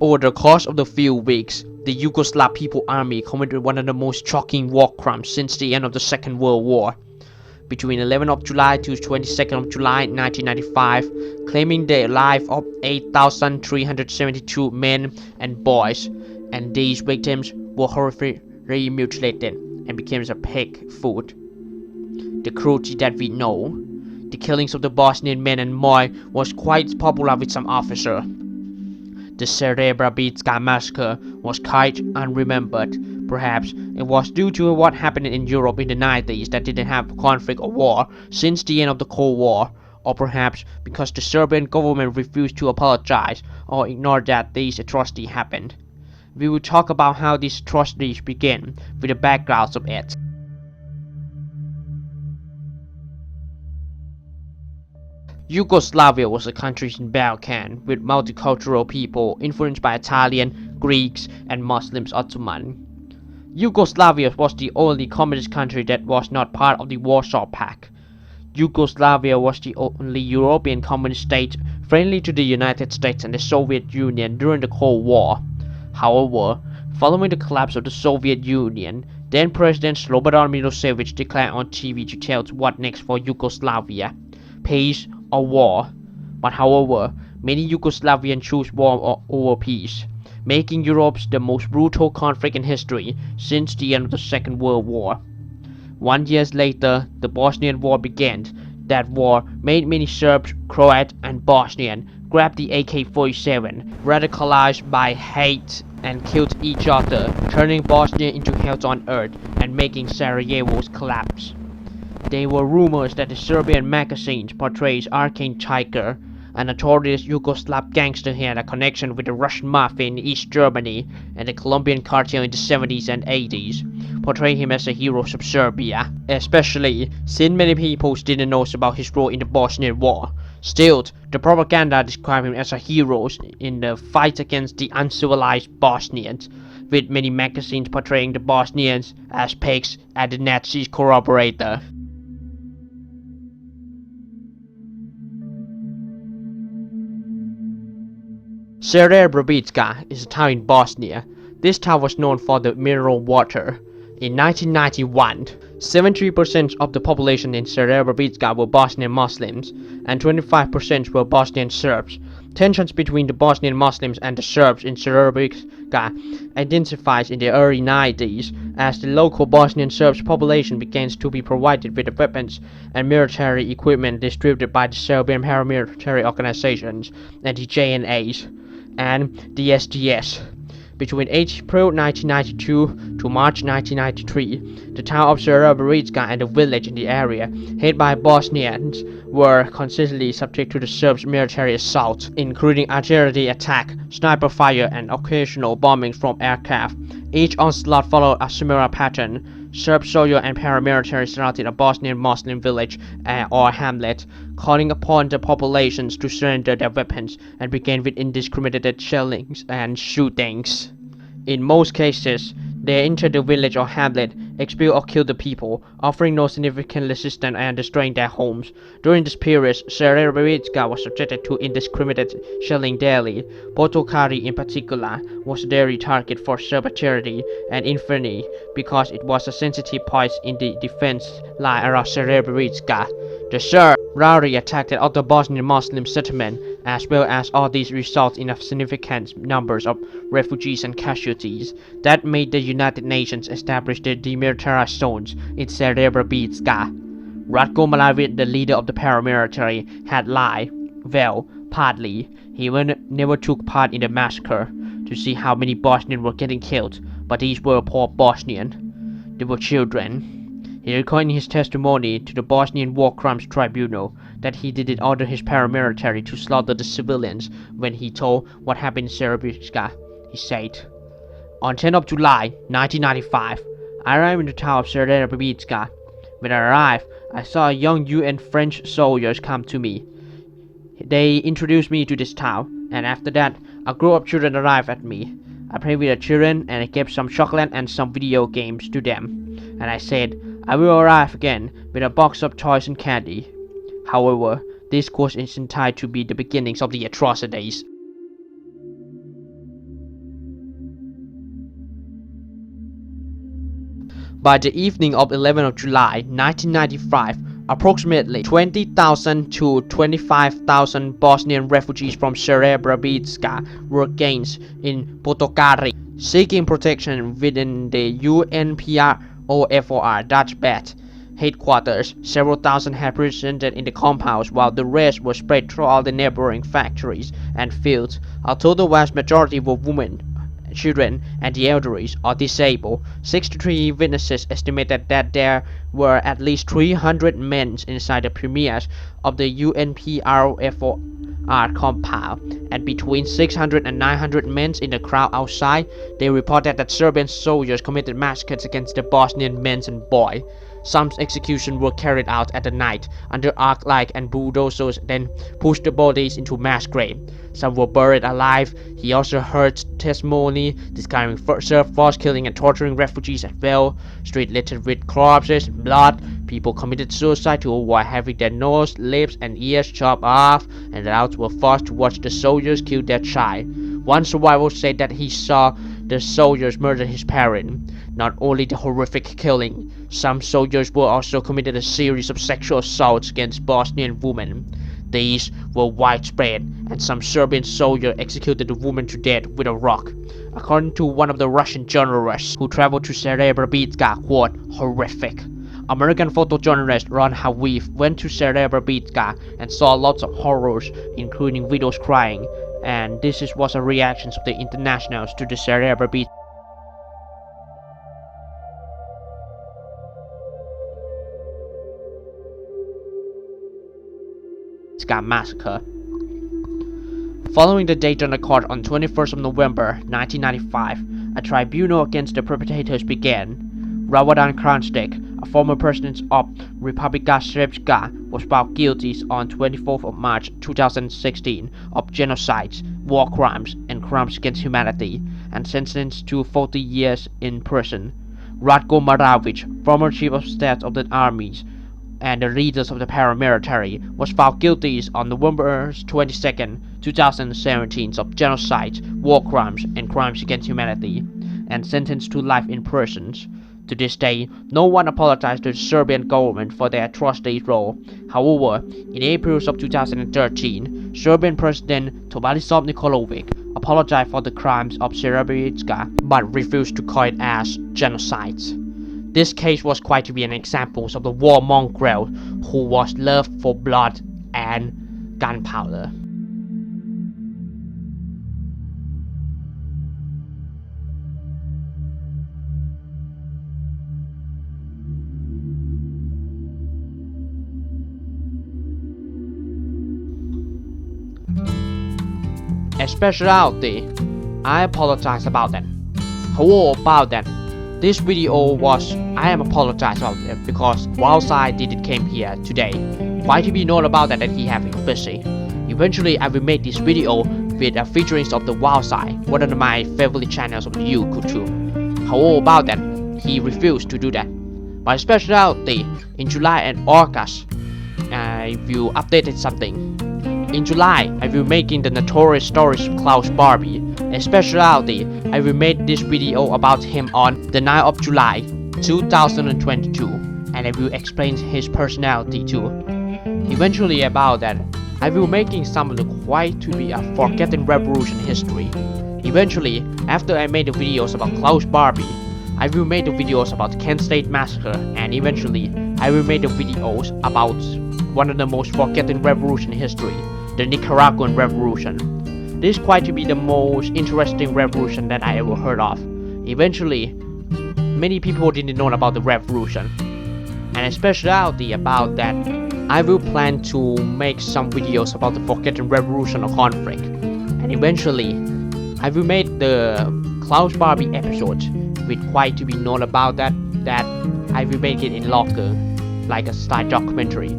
Over the course of the few weeks, the Yugoslav People Army committed one of the most shocking war crimes since the end of the Second World War. Between 11th of July to 22nd of July 1995, claiming the life of 8,372 men and boys, and these victims were horrifically mutilated and became as a pig food. The cruelty that we know, the killings of the Bosnian men and boys, was quite popular with some officers. The Srebrenica Massacre was quite unremembered. Perhaps it was due to what happened in Europe in the 90s that didn't have conflict or war since the end of the Cold War, or perhaps because the Serbian government refused to apologize or ignored that these atrocities happened. We will talk about how these atrocities began with the backgrounds of it. Yugoslavia was a country in Balkan with multicultural people influenced by Italian, Greeks, and Muslims Ottoman. Yugoslavia was the only communist country that was not part of the Warsaw Pact. Yugoslavia was the only European communist state friendly to the United States and the Soviet Union during the Cold War. However, following the collapse of the Soviet Union, then President Slobodan Milosevic declared on TV to tell what next for Yugoslavia: peace or war. But however, many Yugoslavians chose war over peace, making Europe the most brutal conflict in history since the end of the Second World War. 1 year later, the Bosnian War began. That war made many Serbs, Croats, and Bosnians grab the AK-47, radicalized by hate, and killed each other, turning Bosnia into hell on earth and making Sarajevo's collapse. There were rumors that the Serbian magazines portrayed Arcane Tiger, a notorious Yugoslav gangster who had a connection with the Russian mafia in East Germany and the Colombian cartel in the 70s and 80s, portrayed him as a hero of Serbia, especially since many people didn't know about his role in the Bosnian War. Still, the propaganda described him as a hero in the fight against the uncivilized Bosnians, with many magazines portraying the Bosnians as pigs and the Nazis corroborator. Srebrenica is a town in Bosnia. This town was known for the mineral water. In 1991, 73% of the population in Srebrenica were Bosnian Muslims, and 25% were Bosnian Serbs. Tensions between the Bosnian Muslims and the Serbs in Srebrenica intensified in the early 90s as the local Bosnian Serbs population began to be provided with the weapons and military equipment distributed by the Serbian paramilitary organizations and the JNAs and the SDS. Between April 1992 to March 1993, the town of Srebrenica and the village in the area, held by Bosnians, were consistently subject to the Serbs' military assault, including artillery attack, sniper fire, and occasional bombings from aircraft. Each onslaught followed a similar pattern. Serb soldiers and paramilitary surrounded a Bosnian Muslim village or hamlet, calling upon the populations to surrender their weapons, and began with indiscriminate shellings and shootings. In most cases, they entered the village or hamlet, expelled or killed the people, offering no significant resistance and destroying their homes. During this period, Srebrenica was subjected to indiscriminate shelling daily. Potokari in particular was a daily target for Serb artillery and infantry because it was a sensitive point in the defense line around Srebrenica. The Serbs rarely attacked other Bosnian Muslim settlements, as well as all these resulted in a significant numbers of refugees and casualties. That made the United Nations establish the demilitarized zones in Srebrenica. Ratko Mladic, the leader of the paramilitary, had lied. Well, partly. He never took part in the massacre to see how many Bosnians were getting killed, but these were poor Bosnians. They were children. He recorded in his testimony to the Bosnian War Crimes Tribunal that he didn't order his paramilitary to slaughter the civilians when he told what happened in Srebrenica. He said, "On 10th of July 1995, I arrived in the town of Srebrenica. When I arrived, I saw a young UN French soldiers come to me. They introduced me to this town, and after that, a group of children arrived at me. I played with the children and I gave some chocolate and some video games to them. And I said, I will arrive again with a box of toys and candy. However, this course isn't tied to be the beginnings of the atrocities." By the evening of 11th of July 1995, approximately 20,000 to 25,000 Bosnian refugees from Srebrenica were gained in Potokari, seeking protection within the UNPROFOR Dutch-backed headquarters. Several thousand had presented in the compounds, while the rest were spread throughout the neighboring factories and fields. Although the vast majority were women, children, and the elderly or disabled, 63 witnesses estimated that there were at least 300 men inside the premises of the UNPROFOR compound, and between 600 and 900 men in the crowd outside. They reported that Serbian soldiers committed massacres against the Bosnian men and boys. Some executions were carried out at the night under arc light, and bulldozers then pushed the bodies into mass graves. Some were buried alive. He also heard testimony describing forced killing and torturing refugees as well. Streets littered with corpses and blood. People committed suicide to avoid having their nose, lips, and ears chopped off, and the adults were forced to watch the soldiers kill their child. One survivor said that he saw the soldiers murder his parent. Not only the horrific killing, some soldiers were also committed a series of sexual assaults against Bosnian women. These were widespread, and some Serbian soldiers executed the woman to death with a rock. According to one of the Russian journalists who traveled to Srebrenica, quote, horrific. American photojournalist Ron Hawiv went to Srebrenica and saw lots of horrors, including widows crying, and this was a reaction of the internationals to the Srebrenica Massacre. Following the date on the court on 21st of November 1995, a tribunal against the perpetrators began. Radovan Karadzic, a former president of Republika Srpska, was found guilty on 24th of March 2016 of genocide, war crimes, and crimes against humanity, and sentenced to 40 years in prison. Ratko Mladic, former chief of staff of the armies and the leaders of the paramilitary, was found guilty on November 22, 2017 of genocide, war crimes, and crimes against humanity, and sentenced to life in prison. To this day, no one apologized to the Serbian government for their atrocities role. However, in April of 2013, Serbian President Tomislav Nikolovic apologized for the crimes of Srebrenica, but refused to call it as genocide. This case was quite to be an example of the war mongrel who was loved for blood and gunpowder. Especially, I apologize about that. However, about that, this video was, I am apologize about it because Wildside didn't came here today. Why to be known about that he have been busy. Eventually, I will make this video with a featurings of the Wildside, one of my favorite channels of the YouTube. However, about that, he refused to do that. But especially in July and August, I will update something. In July, I will making the notorious stories of Klaus Barbie. Especially, I will make this video about him on the 9th of July 2022, and I will explain his personality too. Eventually, about that, I will making some of the quite to be a forgotten revolution history. Eventually, after I made the videos about Klaus Barbie, I will make the videos about the Kent State Massacre, and eventually, I will make the videos about one of the most forgotten revolution in history, the Nicaraguan Revolution. This is quite to be the most interesting revolution that I ever heard of. Eventually, many people didn't know about the revolution, and especially about that, I will plan to make some videos about the forgotten revolution or conflict, and eventually, I will make the Klaus Barbie episode with quite to be known about that I will make it in longer, like a style documentary.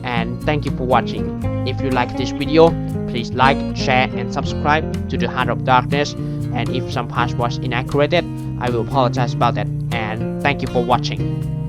And thank you for watching. If you like this video, please like, share, and subscribe to the Heart of Darkness. And if some parts was inaccurate, I will apologize about that. And thank you for watching.